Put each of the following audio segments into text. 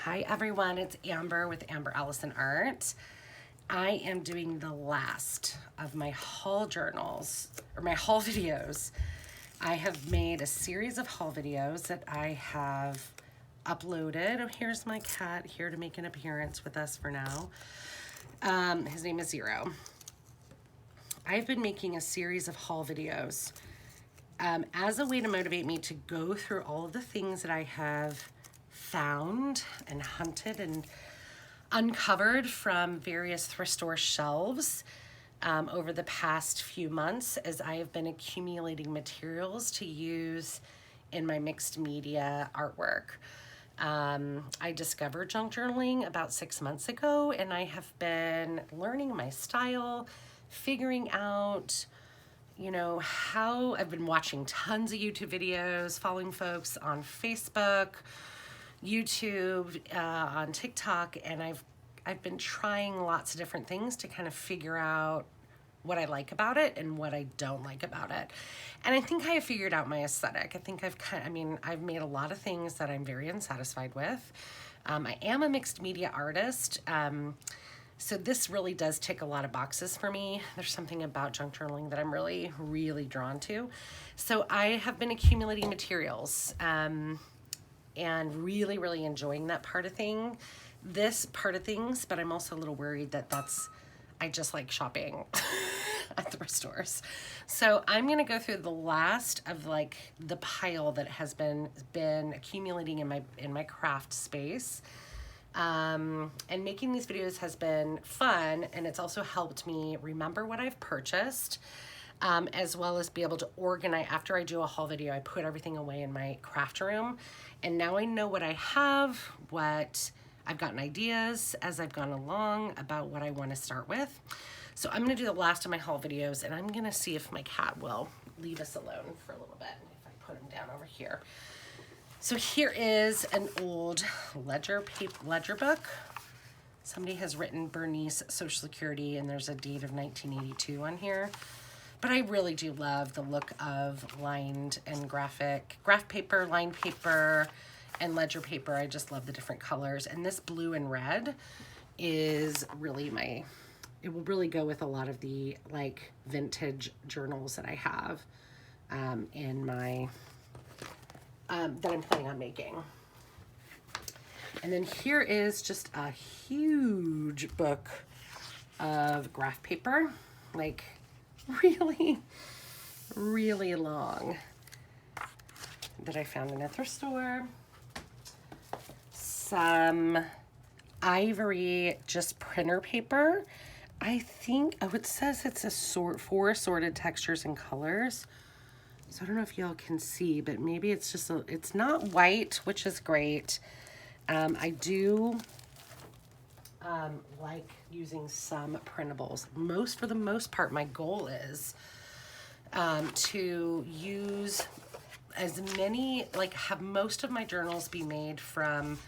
Hi everyone, it's Amber with Amber Allison Art. I am doing the last of my haul journals, or my haul videos. I have made a series of haul videos that I have uploaded. Oh, here's my cat here to make an appearance with us for now. His name is Zero. I've been making a series of haul videos as a way to motivate me to go through all of the things that I have found and hunted and uncovered from various thrift store shelves over the past few months as I have been accumulating materials to use in my mixed media artwork. I discovered junk journaling about 6 months ago, and I have been learning my style, figuring out how I've been watching tons of YouTube videos, following folks on Facebook, YouTube, on TikTok, and I've been trying lots of different things to kind of figure out what I like about it and what I don't like about it. And I think I have figured out my aesthetic. I think I've made a lot of things that I'm very unsatisfied with. I am a mixed media artist. So this really does tick a lot of boxes for me. There's something about junk journaling that I'm really, really drawn to. So I have been accumulating materials and really, really enjoying that part of things, but I'm also a little worried that I just like shopping at thrift stores. So I'm gonna go through the last of the pile that has been accumulating in my craft space. And making these videos has been fun, and it's also helped me remember what I've purchased, as well as be able to organize. After I do a haul video, I put everything away in my craft room, and now I know what I have, what I've gotten ideas as I've gone along about what I want to start with. So I'm going to do the last of my haul videos, and I'm going to see if my cat will leave us alone for a little bit, if I put him down over here. So here is an old ledger book. Somebody has written Bernice Social Security, and there's a date of 1982 on here. But I really do love the look of lined and graph paper, lined paper, and ledger paper. I just love the different colors. And this blue and red is really it will really go with a lot of the vintage journals that I have in my that I'm planning on making. And then here is just a huge book of graph paper, really, really long, that I found in a thrift store. Some ivory, just printer paper. I think, it says it's four assorted textures and colors. So I don't know if y'all can see, but maybe it's just it's not white, which is great. I do like using some printables. For the most part, my goal is to use as many, have most of my journals be made from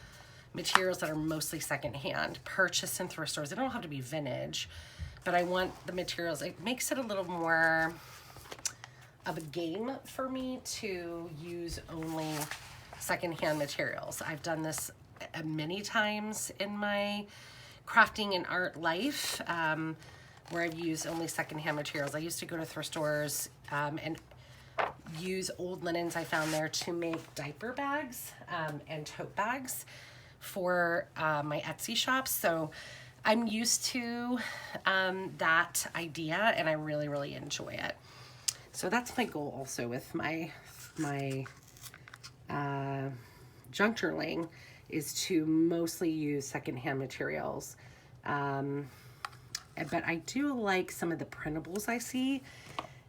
materials that are mostly secondhand, purchased in thrift stores. They don't have to be vintage, but I want the materials. It makes it a little more of a game for me to use only secondhand materials. I've done this many times in my crafting and art life, where I've used only secondhand materials. I used to go to thrift stores and use old linens I found there to make diaper bags and tote bags for my Etsy shops. So I'm used to that idea, and I really, really enjoy it. So that's my goal also with my junk journaling, is to mostly use secondhand materials. But I do like some of the printables I see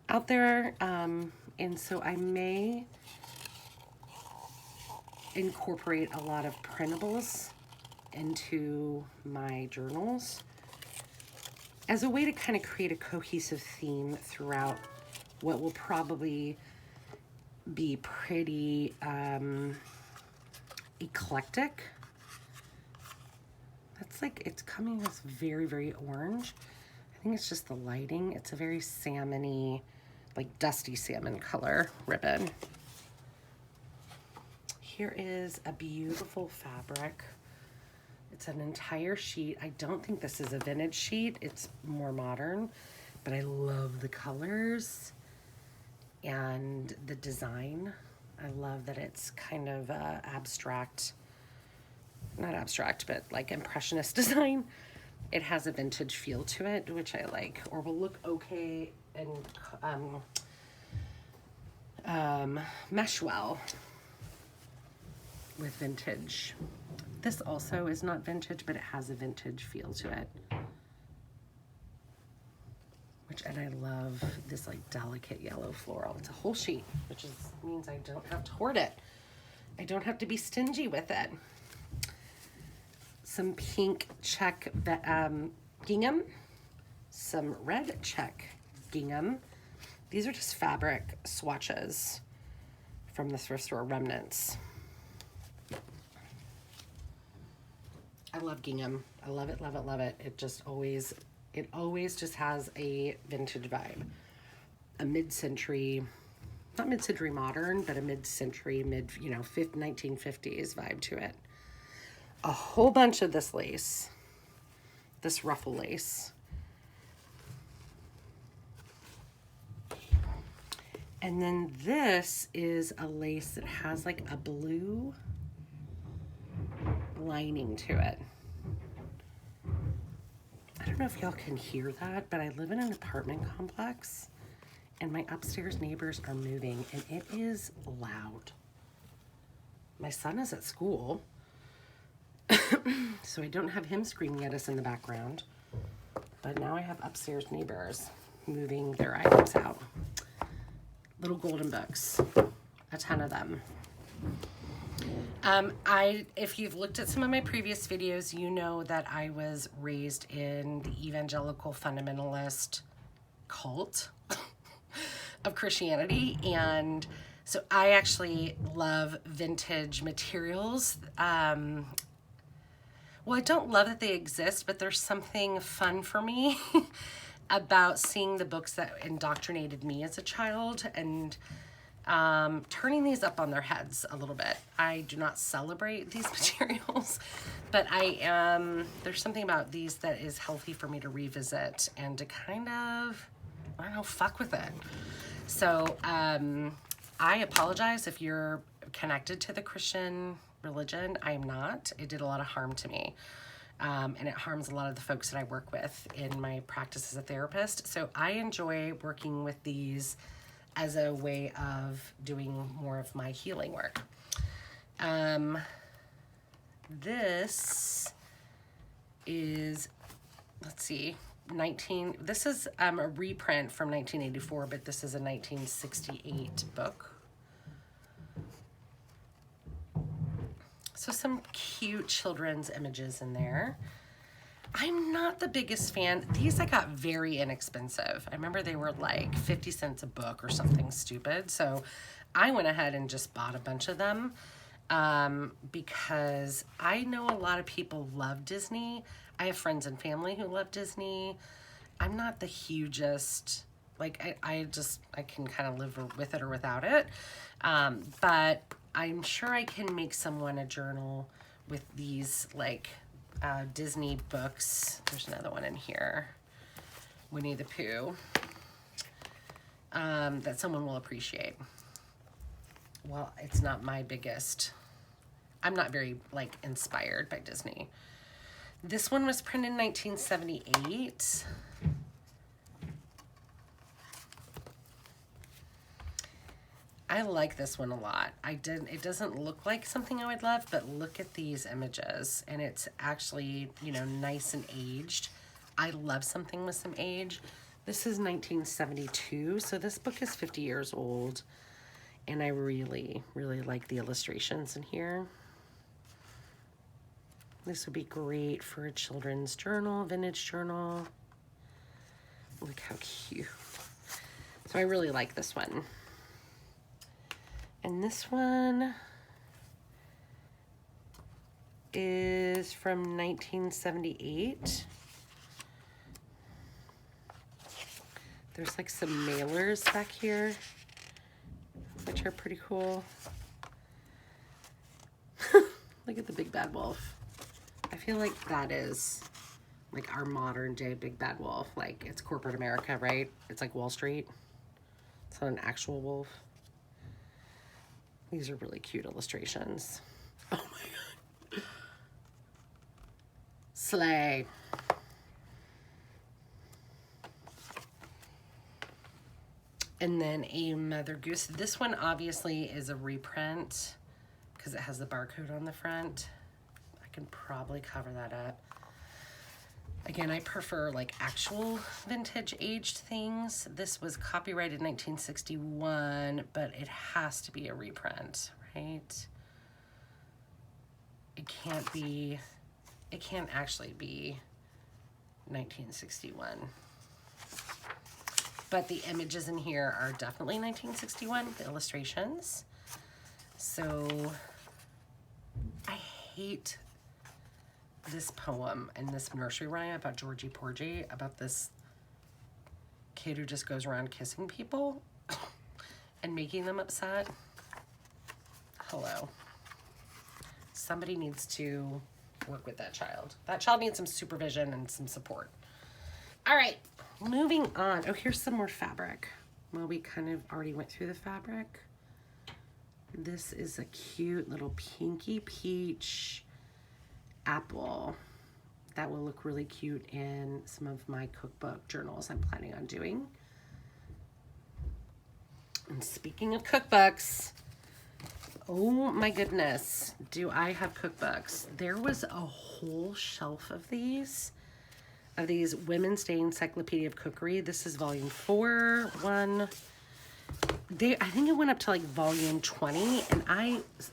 out there. And so I may incorporate a lot of printables into my journals as a way to kind of create a cohesive theme throughout what will probably be pretty eclectic. That's it's coming as very, very orange. I think it's just the lighting. It's a very salmon-y, dusty salmon color ribbon. Here is a beautiful fabric It's an entire sheet. I don't think this is a vintage sheet. It's more modern, but I love the colors and the design. I love that it's kind of abstract, not abstract, but like impressionist design. It has a vintage feel to it, which I like, or will look okay and mesh well with vintage. This also is not vintage, but it has a vintage feel to it. And I love this like delicate yellow floral. It's a whole sheet, which means I don't have to hoard it. I don't have to be stingy with it. Some pink check gingham, some red check gingham. These are just fabric swatches from the thrift store remnants. I love gingham. I love it, love it, love it. It always just has a vintage vibe. A mid-century, not mid-century modern, but a mid-century, 1950s vibe to it. A whole bunch of this lace, this ruffle lace. And then this is a lace that has like a blue lining to it. I don't know if y'all can hear that, but I live in an apartment complex and my upstairs neighbors are moving and it is loud. My son is at school, so I don't have him screaming at us in the background, but now I have upstairs neighbors moving their items out. Little golden books, a ton of them. If you've looked at some of my previous videos, you know that I was raised in the evangelical fundamentalist cult of Christianity. And so I actually love vintage materials. Well, I don't love that they exist, but there's something fun for me about seeing the books that indoctrinated me as a child and turning these up on their heads a little bit. I do not celebrate these materials, but there's something about these that is healthy for me to revisit and to kind of, I don't know, fuck with it. So I apologize if you're connected to the Christian religion. I am not. It did a lot of harm to me. And it harms a lot of the folks that I work with in my practice as a therapist. So I enjoy working with these as a way of doing more of my healing work. This is, let's see, this is a reprint from 1984, but this is a 1968 book. So some cute children's images in there. I'm not the biggest fan. These I got very inexpensive. I remember they were like 50 cents a book or something stupid. So I went ahead and just bought a bunch of them because I know a lot of people love Disney. I have friends and family who love Disney. I'm not the hugest, like I can kind of live with it or without it. But I'm sure I can make someone a journal with these like Disney books. There's another one in here, Winnie the Pooh, that someone will appreciate. Well, it's not my biggest, I'm not very like inspired by Disney. This one was printed in 1978. I like this one a lot. It doesn't look like something I would love, but look at these images. And it's actually, you know, nice and aged. I love something with some age. This is 1972, so this book is 50 years old. And I really, really like the illustrations in here. This would be great for a children's journal, vintage journal. Look how cute. So I really like this one. And this one is from 1978. There's like some mailers back here, which are pretty cool. Look at the big bad wolf. I feel like that is like our modern day big bad wolf. Like, it's corporate America, right? It's like Wall Street. It's not an actual wolf. These are really cute illustrations. Oh my god. Slay. And then a Mother Goose. This one obviously is a reprint because it has the barcode on the front. I can probably cover that up. Again, I prefer like actual vintage aged things. This was copyrighted 1961, but it has to be a reprint, right? It can't actually be 1961. But the images in here are definitely 1961, the illustrations. So I hate this poem and this nursery rhyme about Georgie Porgy, about this kid who just goes around kissing people and making them upset. Hello. Somebody needs to work with that child. That child needs some supervision and some support. All right, moving on. Oh, here's some more fabric. Well, we kind of already went through the fabric. This is a cute little pinky peach apple that will look really cute in some of my cookbook journals I'm planning on doing. And speaking of cookbooks, oh my goodness, do I have cookbooks. There was a whole shelf of these Women's Day Encyclopedia of Cookery. This is volume 4. I think it went up to like volume 20, and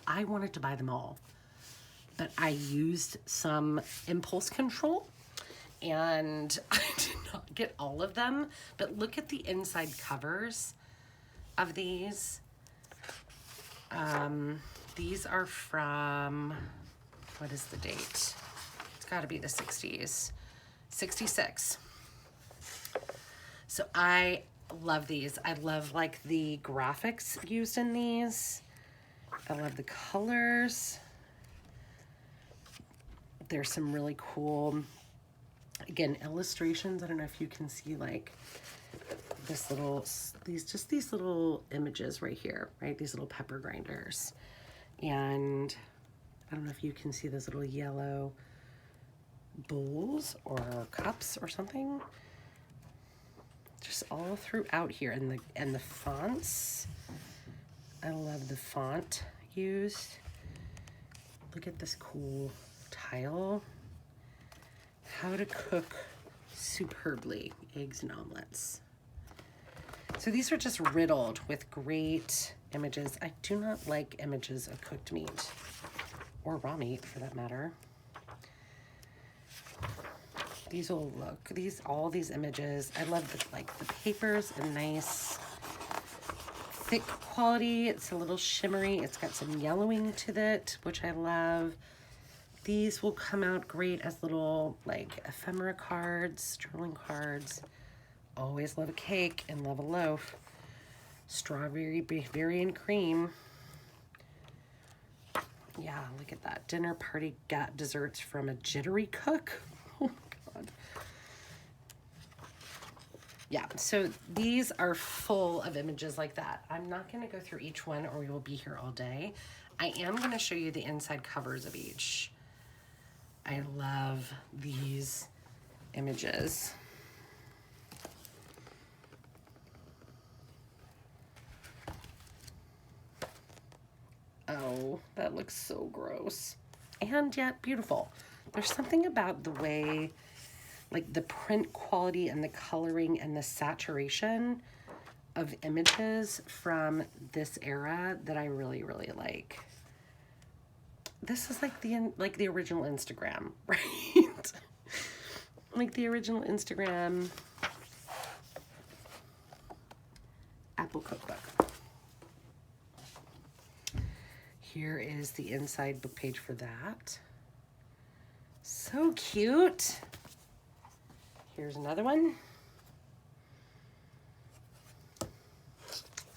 I wanted to buy them all. But I used some impulse control and I did not get all of them. But look at the inside covers of these. These are from, what is the date? It's got to be the 60s. 66. So I love these. I love like the graphics used in these. I love the colors. There's some really cool, again, illustrations. I don't know if you can see like these little images right here, right? These little pepper grinders. And I don't know if you can see those little yellow bowls or cups or something. Just all throughout here. And the fonts. I love the font used. Look at this cool tile. How to cook superbly eggs and omelets. So these are just riddled with great images. I do not like images of cooked meat or raw meat for that matter. These will look, all these images. I love the papers, a nice thick quality. It's a little shimmery. It's got some yellowing to it, which I love. These will come out great as little like ephemera cards, journaling cards. Always love a cake and love a loaf. Strawberry, berry, and cream. Yeah, look at that. Dinner party desserts from a jittery cook. Oh my God. Yeah, so these are full of images like that. I'm not going to go through each one or we will be here all day. I am going to show you the inside covers of each. I love these images. Oh, that looks so gross. And yet beautiful. There's something about the way, like the print quality and the coloring and the saturation of images from this era that I really, really like. This is like the original Instagram, right? Like the original Instagram Apple cookbook. Here is the inside book page for that. So cute. Here's another one.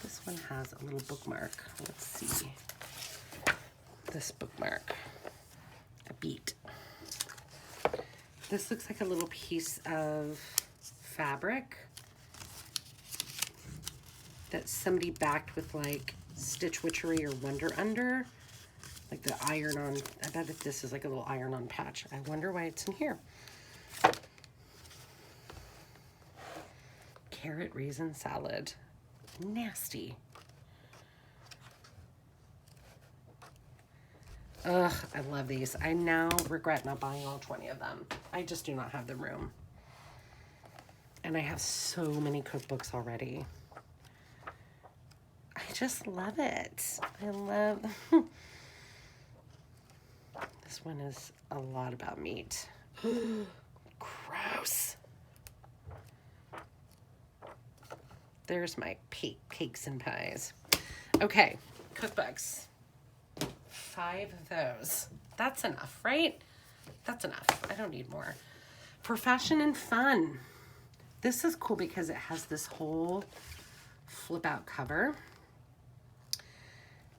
This one has a little bookmark. Let's see. This bookmark. A beet. This looks like a little piece of fabric that somebody backed with like Stitch Witchery or Wonder Under. Like the iron-on, I bet if this is like a little iron-on patch. I wonder why it's in here. Carrot raisin salad. Nasty. Ugh, I love these. I now regret not buying all 20 of them. I just do not have the room. And I have so many cookbooks already. I just love it. I love... This one is a lot about meat. Gross. There's my cakes and pies. Okay, cookbooks. 5 of those. That's enough, right? That's enough. I don't need more. For fashion and fun. This is cool because it has this whole flip out cover,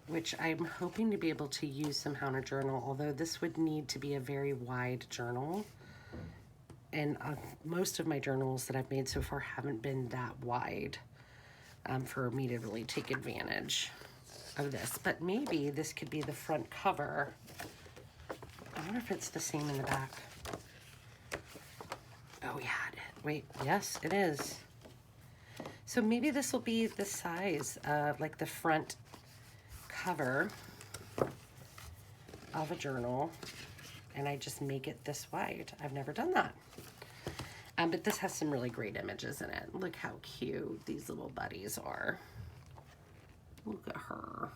which I'm hoping to be able to use somehow in a journal, although this would need to be a very wide journal. And most of my journals that I've made so far haven't been that wide for me to really take advantage of this. But maybe this could be the front cover. I wonder if it's the same in the back. Oh yeah, wait, yes, it is. So maybe this will be the size of like the front cover of a journal, and I just make it this wide. I've never done that. But this has some really great images in it. Look how cute these little buddies are. Look at her.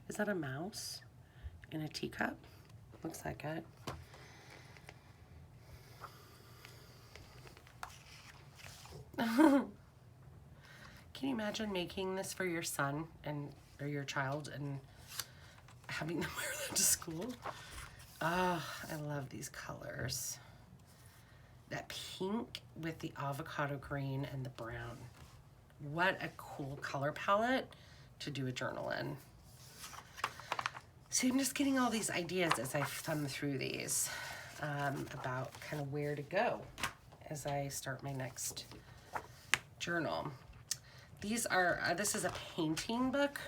Is that a mouse in a teacup? Looks like it. Can you imagine making this for your son or your child and having them wear them to school? Oh, I love these colors. That pink with the avocado green and the brown. What a cool color palette to do a journal in. So I'm just getting all these ideas as I thumb through these about kind of where to go as I start my next journal. These are, this is a painting book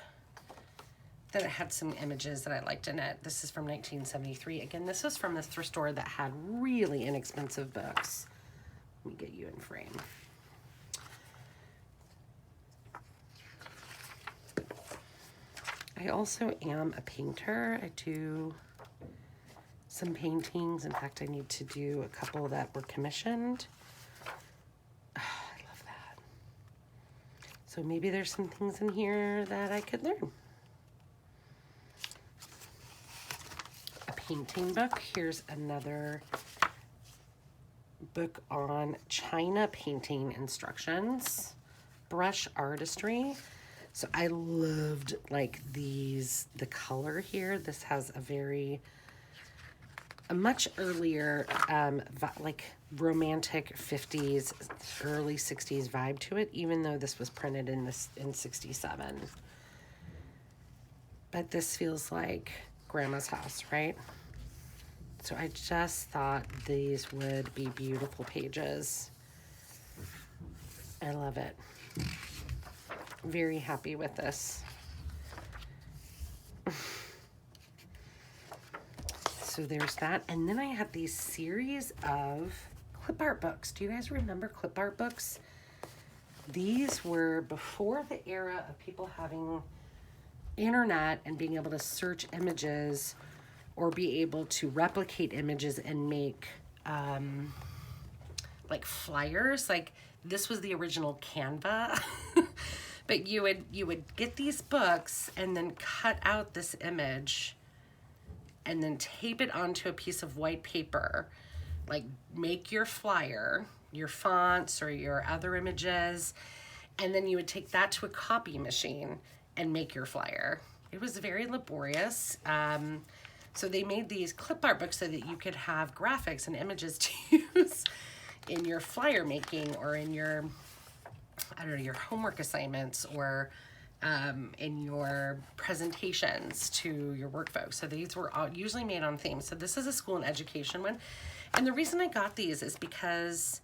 that had some images that I liked in it. This is from 1973. Again, this is from the thrift store that had really inexpensive books. Let me get you in frame. I also am a painter. I do some paintings. In fact, I need to do a couple that were commissioned. Oh, I love that. So maybe there's some things in here that I could learn. A painting book. Here's another book on China painting instructions, brush artistry. So I loved like these, the color here. This has a much earlier, like romantic 50s, early 60s vibe to it, even though this was printed in 67. But this feels like grandma's house, right? So I just thought these would be beautiful pages. I love it. Very happy with this. So there's that. And then I had these series of clip art books. Do you guys remember clip art books? These were before the era of people having internet and being able to search images or be able to replicate images and make like flyers. Like this was the original Canva. But you would get these books and then cut out this image and then tape it onto a piece of white paper. Like make your flyer, your fonts or your other images, and then you would take that to a copy machine and make your flyer. It was very laborious. So they made these clip art books so that you could have graphics and images to use in your flyer making or in your, I don't know, your homework assignments or in your presentations to your work folks. So these were all usually made on theme. So this is a school and education one. And the reason I got these is because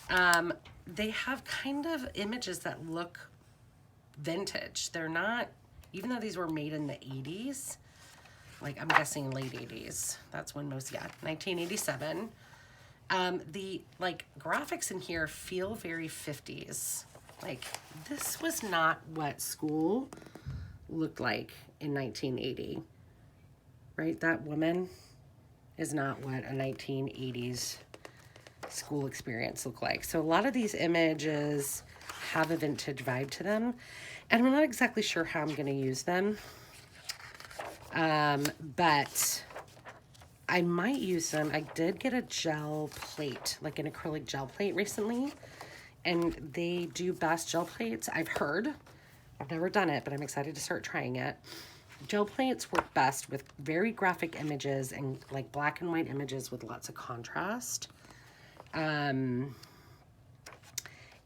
they have kind of images that look vintage. They're not, even though these were made in the 80s, like I'm guessing late 80s. That's when most, 1987. The like graphics in here feel very 50s. Like this was not what school looked like in 1980, right? That woman is not what a 1980s school experience looked like. So a lot of these images have a vintage vibe to them, and I'm not exactly sure how I'm going to use them. But I might use them. I did get a gel plate, like an acrylic gel plate recently, and they do best gel plates, I've heard. I've never done it, but I'm excited to start trying it. Gel plates work best with very graphic images and like black and white images with lots of contrast. And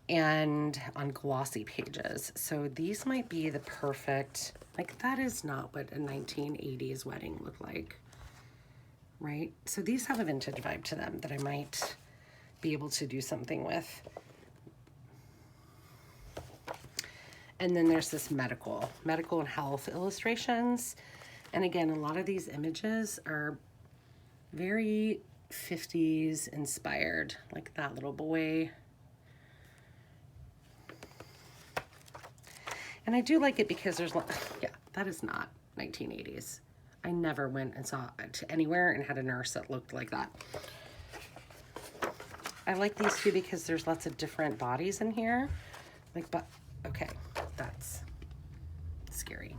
on glossy pages. So these might be the perfect, like that is not what a 1980s wedding looked like, right? So these have a vintage vibe to them that I might be able to do something with. And then there's this medical and health illustrations. And again, a lot of these images are very 50s inspired, like that little boy. And I do like it because there's, yeah, that is not 1980s. I never went and saw it anywhere and had a nurse that looked like that. I like these two because there's lots of different bodies in here. Like, but, okay, that's scary.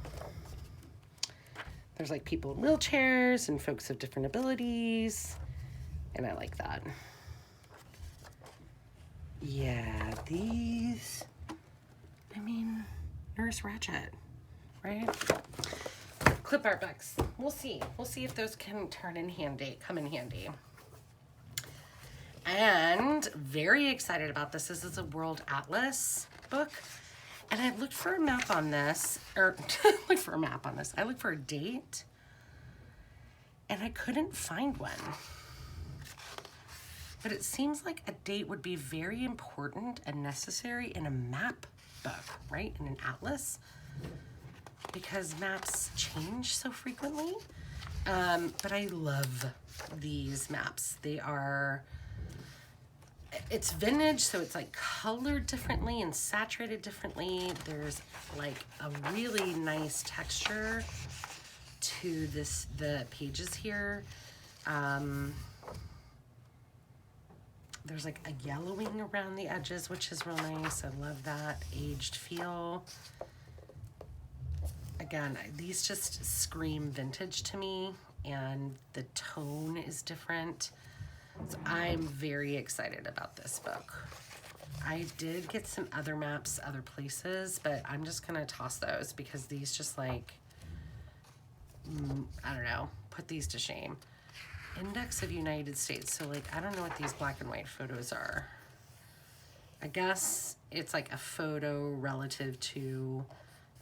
There's like people in wheelchairs and folks of different abilities. And I like that. Yeah, these, I mean, Nurse Ratched, right? Clip art books. We'll see. We'll see if those can come in handy. And very excited about this. This is a World Atlas book. And I looked for a map on this, or looked for a map on this. I looked for a date, and I couldn't find one. But it seems like a date would be very important and necessary in a map book, right? In an atlas, because maps change so frequently. But I love these maps. It's vintage, so it's like colored differently and saturated differently. There's like a really nice texture to the pages here. There's like a yellowing around the edges, which is real nice. I love that aged feel. Again, these just scream vintage to me, and the tone is different. So I'm very excited about this book. I did get some other maps other places, but I'm just gonna toss those because these just like, I don't know, put these to shame. Index of United States. So like, I don't know what these black and white photos are. I guess it's like a photo relative to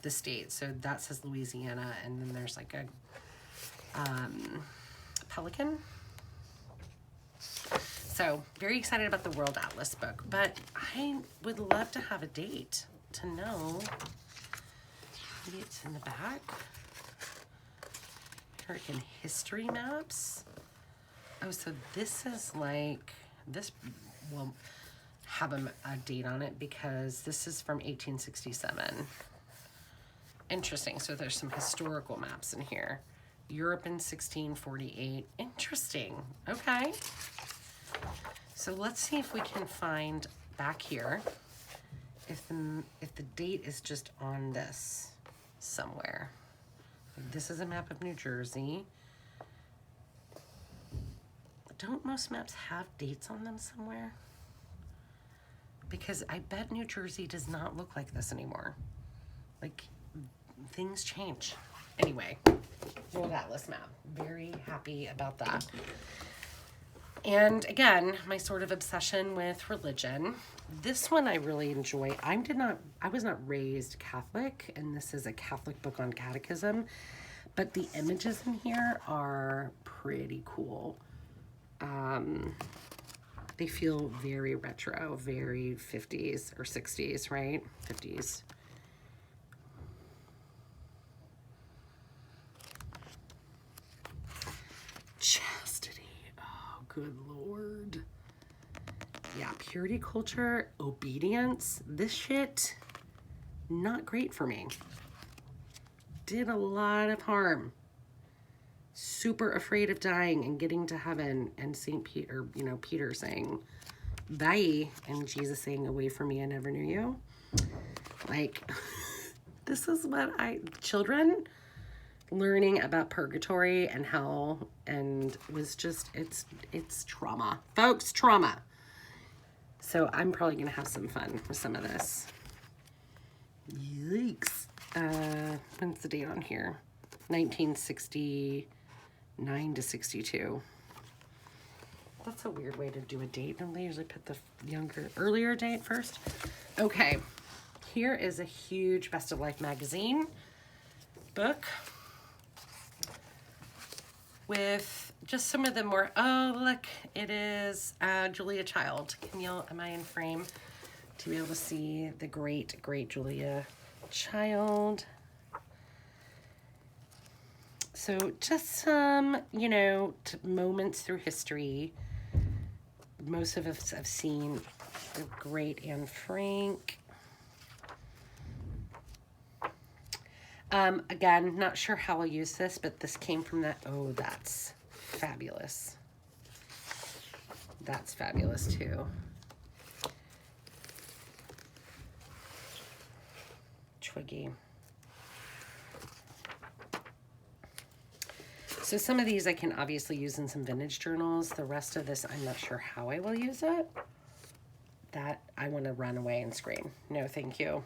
the state. So that says Louisiana, and then there's like a pelican. So very excited about the World Atlas book, but I would love to have a date to know. Maybe it's in the back. American history maps. Oh, so this is like, this will have a date on it because this is from 1867. Interesting. So there's some historical maps in here. Europe in 1648. Interesting. Okay. So let's see if we can find back here if the date is just on this somewhere. This is a map of New Jersey. Don't most maps have dates on them somewhere? Because I bet New Jersey does not look like this anymore. Like, things change. Anyway, World Atlas map. Very happy about that. And again, my sort of obsession with religion. This one I really enjoy. I was not raised Catholic, and this is a Catholic book on catechism, but the images in here are pretty cool. They feel very retro, very 50s or 60s, right? 50s. Chastity. Oh, good Lord. Yeah, purity culture, obedience. This shit, not great for me. Did a lot of harm. Super afraid of dying and getting to heaven, and St. Peter, Peter saying, bye, and Jesus saying, away from me, I never knew you. Like, this is what children learning about purgatory and hell, and was just, it's trauma. Folks, trauma. So I'm probably going to have some fun with some of this. Yikes. When's the date on here? 1969 to 62. That's a weird way to do a date. Don't they usually put the earlier date first? Okay. Here is a huge Best of Life magazine book with just some of the more, oh, look, it is Julia Child. Camille, am I in frame to be able to see the great, great Julia Child? So just some, moments through history. Most of us have seen the great Anne Frank. Again, not sure how I'll use this, but this came from that. Oh, that's fabulous. That's fabulous too. Twiggy. So some of these I can obviously use in some vintage journals. The rest of this, I'm not sure how I will use it. That I want to run away and scream. No, thank you.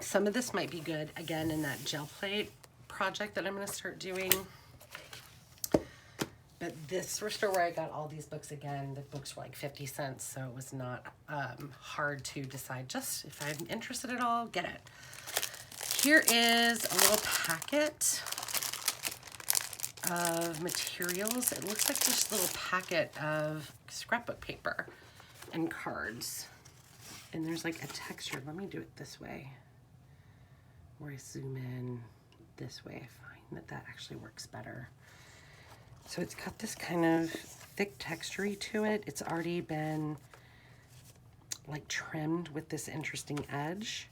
Some of this might be good, again, in that gel plate project that I'm going to start doing. But this thrift store where I got all these books, again, the books were like 50 cents, so it was not hard to decide. Just if I'm interested at all, get it. Here is a little packet of materials. It looks like just a little packet of scrapbook paper and cards. And there's like a texture. Let me do it this way. Or I zoom in this way. I find that actually works better. So it's got this kind of thick texture to it. It's already been like trimmed with this interesting edge.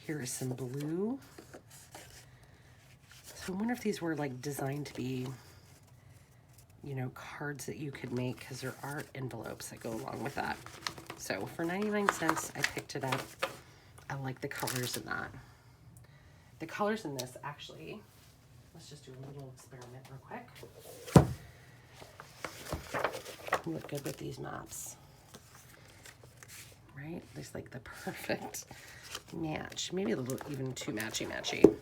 Here is some blue. So I wonder if these were like designed to be, cards that you could make, because there are envelopes that go along with that. So for 99 cents, I picked it up. I like the colors in that. The colors in this, actually, let's just do a little experiment real quick. Look good with these maps. Right? There's like the perfect match. Maybe a little even too matchy-matchy.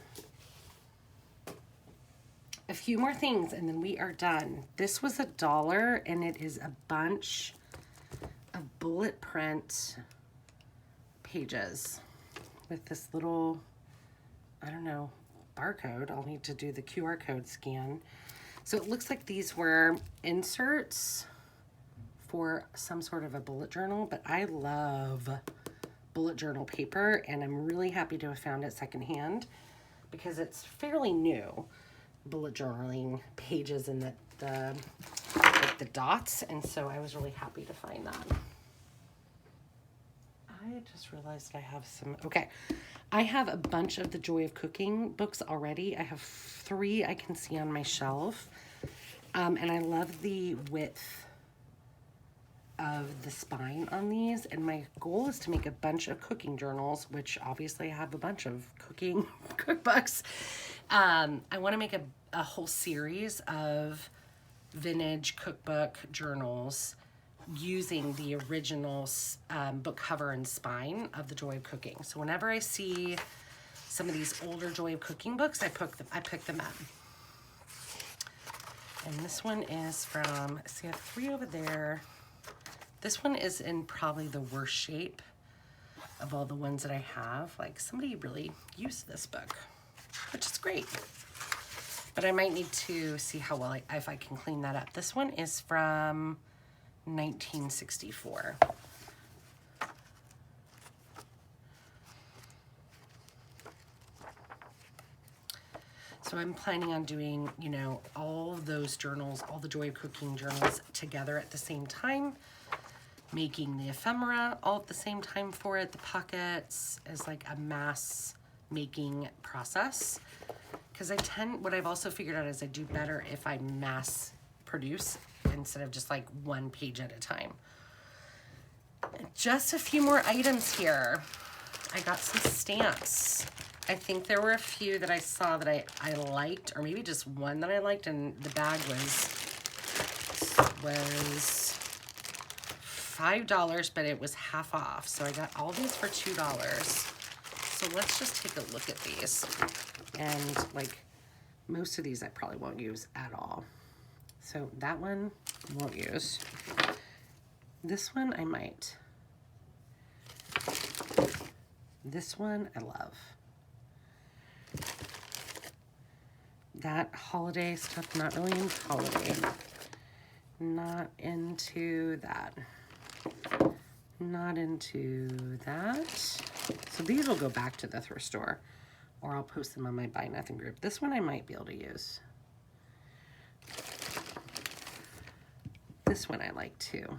A few more things and then we are done. This was $1 and it is a bunch of bullet print pages with this little, I don't know, barcode. I'll need to do the QR code scan. So it looks like these were inserts for some sort of a bullet journal, but I love bullet journal paper and I'm really happy to have found it secondhand because it's fairly new. Bullet journaling pages and the dots, and so I was really happy to find that. I just realized I have some, okay. I have a bunch of the Joy of Cooking books already. I have 3 I can see on my shelf. And I love the width of the spine on these. And my goal is to make a bunch of cooking journals, which obviously I have a bunch of cooking cookbooks. I want to make a whole series of vintage cookbook journals using the original book cover and spine of the Joy of Cooking. So whenever I see some of these older Joy of Cooking books, I pick them up. And this one is from, see, I have 3 over there. This one is in probably the worst shape of all the ones that I have. Like, somebody really used this book, which is great. But I might need to see how well, if I can clean that up. This one is from 1964. So I'm planning on doing, you know, all of those journals, all the Joy of Cooking journals together at the same time, making the ephemera all at the same time for it. The pockets is like a mass making process. Because what I've also figured out is I do better if I mass produce instead of just like one page at a time. Just a few more items here. I got some stamps. I think there were a few that I saw that I liked, or maybe just one that I liked, and the bag was $5, but it was half off. So I got all these for $2. So let's just take a look at these. And like most of these I probably won't use at all. So that one won't use. This one I might. This one I love. That holiday stuff, not really into holiday. Not into that. Not into that. So these will go back to the thrift store, or I'll post them on my Buy Nothing group. This one I might be able to use. This one I like too.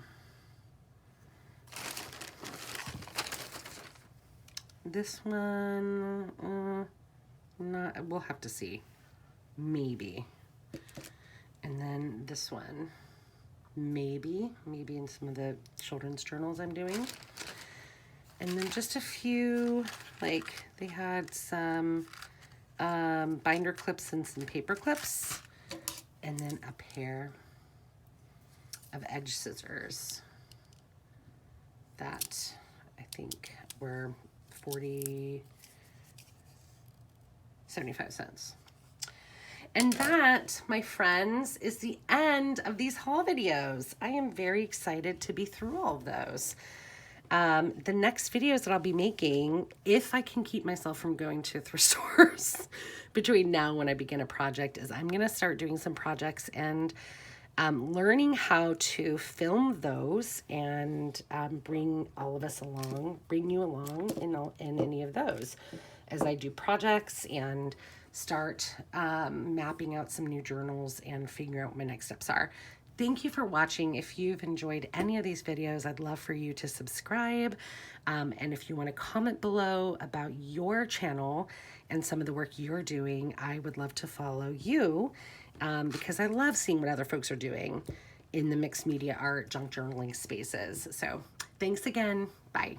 This one, not, we'll have to see. Maybe. And then this one, maybe in some of the children's journals I'm doing. And then just a few, like they had some binder clips and some paper clips. And then a pair of edge scissors that I think were 75 cents. And that, my friends, is the end of these haul videos. I am very excited to be through all of those. The next videos that I'll be making, if I can keep myself from going to thrift stores between now and when I begin a project, is I'm going to start doing some projects and learning how to film those and bring you along in any of those as I do projects and start mapping out some new journals and figuring out what my next steps are. Thank you for watching. If you've enjoyed any of these videos, I'd love for you to subscribe. And if you want to comment below about your channel and some of the work you're doing, I would love to follow you because I love seeing what other folks are doing in the mixed media art, junk journaling spaces. So thanks again. Bye.